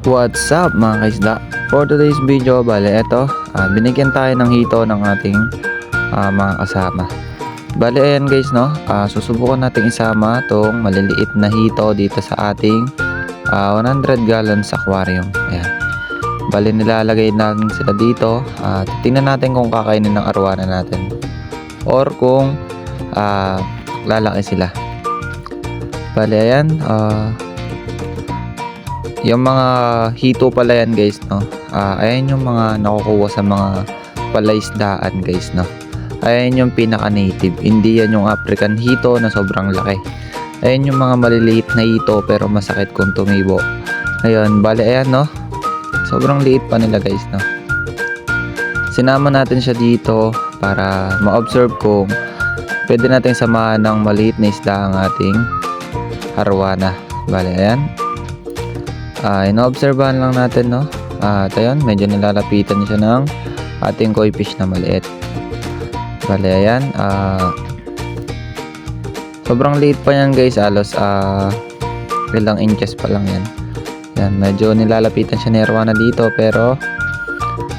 What's up mga kaisda? For today's video, bale eto, binigyan tayo ng hito ng ating mga kasama. Bale ayan guys no, susubukan natin isama tong maliliit na hito dito sa ating 100 gallons aquarium. Ayan. Bale nilalagay natin sila dito, titingnan natin kung kakainin ng arwana natin or kung lalaki sila. Bale ayan, yung mga hito pala yan guys no. Ayan yung mga nakukuha sa mga palaisdaan guys no. Ayan yung pinaka native. Hindi yan yung African hito na sobrang laki. Ayan yung mga maliliit na hito pero masakit kung tumibo. Ngayon, bale ayan no. Sobrang liit pa nila guys no. Sinama natin siya dito para ma-observe kung pwede natin samahan ng maliit na isda ang ating arwana. Bale ayan. Ino-obserbahan lang natin no. At ayun, medyo nilalapitan siya ng ating koi fish na maliit. Bale ayan, sobrang liit pa yan guys, halos ilang inches pa lang yan. Yan, medyo nilalapitan siya ni arwana dito pero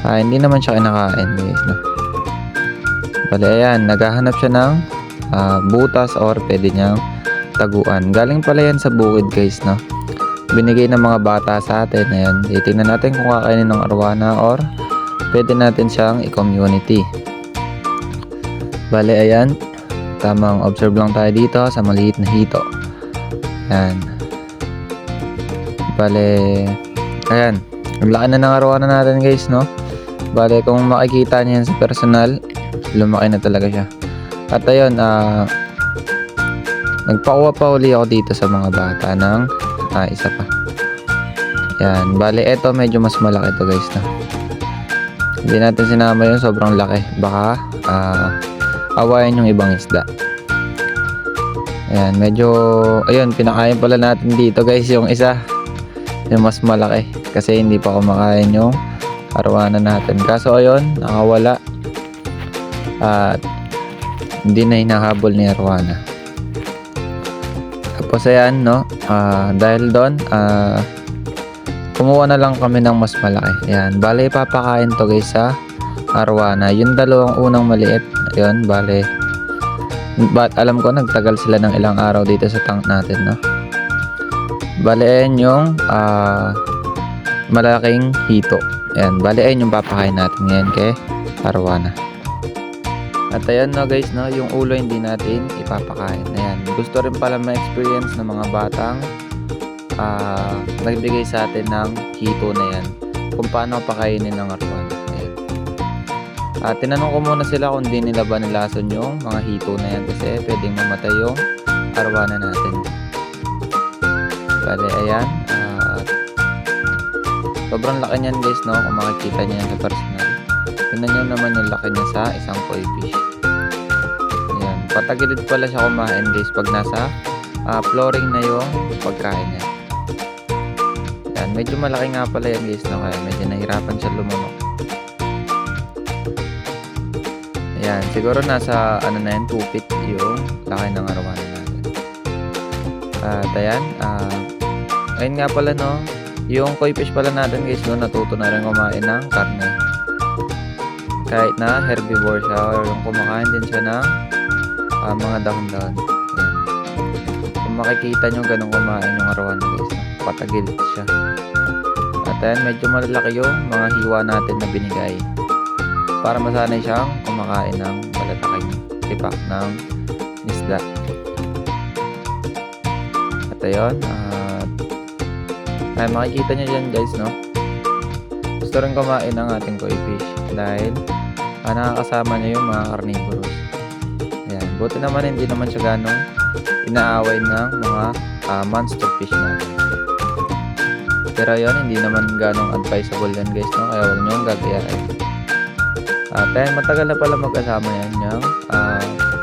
hindi naman siya kinakain guys no. Bale ayan, naghahanap siya ng butas or pwede niyang taguan. Galing pala yan sa bukid guys no. Binigay ng mga bata sa atin. Ayan, titingnan natin kung kakainin ng arwana or pwede natin siyang i-community. Bale ayan, tamang observe lang tayo dito sa maliit na hito. Ayan. Bale ayan, ang laki na ng arwana natin guys no. Bale kung makikita niyo yan sa personal, lumaki na talaga siya. At ayun, nagpakuha pa uli ako dito sa mga bata ng isa pa. Yan, bale eto medyo mas malaki to guys na. Hindi natin sinama yun, sobrang laki. Baka awayan yung ibang isda. Ayan, medyo ayun, pinakain pala natin dito guys yung isa, yung mas malaki kasi hindi pa kumakain yung arwana natin. Kaso ayun, nakawala at hindi na hinahabol ni arwana. Tapos ayan no, dahil doon kumuha na lang kami ng mas malaki. Ayan, bale papakain to guys sa arwana. Yung dalawang unang maliit, ayun, bale alam ko nagtagal sila ng ilang araw dito sa tank natin no. Bale ayan yung malaking hito. Ayan, bale ayan yung papakain natin ngayon kay arwana. At ayan no guys no, yung ulo hindi natin ipapakain. Ayan, gusto rin pala ma-experience ng mga batang nagbigay sa atin ng hito na yan kung paano pakainin ng arwana. Ayan. Tinanong ko muna sila kung di nila ba nilason yung mga hito na yan kasi pwedeng mamatay yung arwana natin. Bale ayan, sobrang laki niyan guys no, kung makikita niyo yan sa personal. Tingnan nyo naman yung laki niya sa isang koi fish. Ayan, patagilid pala siya kumain guys pag nasa flooring na yung pagkain niya. Ayan, medyo malaki nga pala yan guys no, kaya medyo nahirapan siya lumunok. Ayan, siguro nasa ano na yan, 2 feet yung laki ng arwana natin. At ayan, ayun nga pala no, yung koi fish pala natin guys no, natuto na rin kumain ng karne. Kahit na herbivore siya or yung kumakain din siya ng mga dahon-dahon. Kung makikita nyo ganun kumain yung arwana guys, patagil siya. At ayan, medyo malalaki yung mga hiwa natin na binigay para masanay siyang kumakain ng malalaking tipak ng isda. At ayun, ay makikita nyo dyan guys no, gusto rin kumain ng ating koi fish dahil nakakasama niya yung mga carnivorous. Ayan, buti naman hindi naman siya ganong inaaway ng mga monster fish natin. Pero yun, hindi naman ganong advisable yan guys no, kaya huwag nyo gagayain. At ayan, matagal na pala magkasama yan yung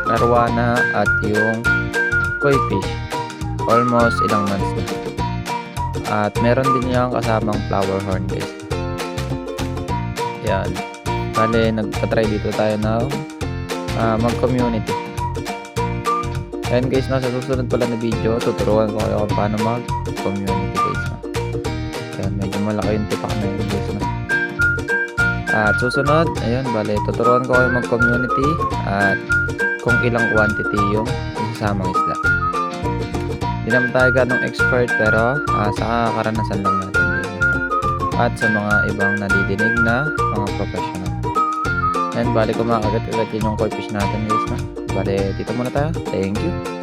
arwana at yung koi fish, almost ilang months na. At meron din yung kasamang flower horn guys. Yan, bale nagtatry dito tayo na mag-community. Ayan guys, sa susunod pala na video tuturuan ko kayo kung paano mag-community guys. Ayan, medyo malaki yung tipak na yun guys, no? At susunod, ayun, bale, tuturuan ko kayo mag-community at kung ilang quantity yung isasamang isda. Hindi naman tayo ganong expert pero sa karanasan lang natin din. At sa mga ibang nadidinig na mga professional. And bale, kumakagat-kagat yun yung koi fish natin guys, no? Bale, dito muna tayo. Thank you.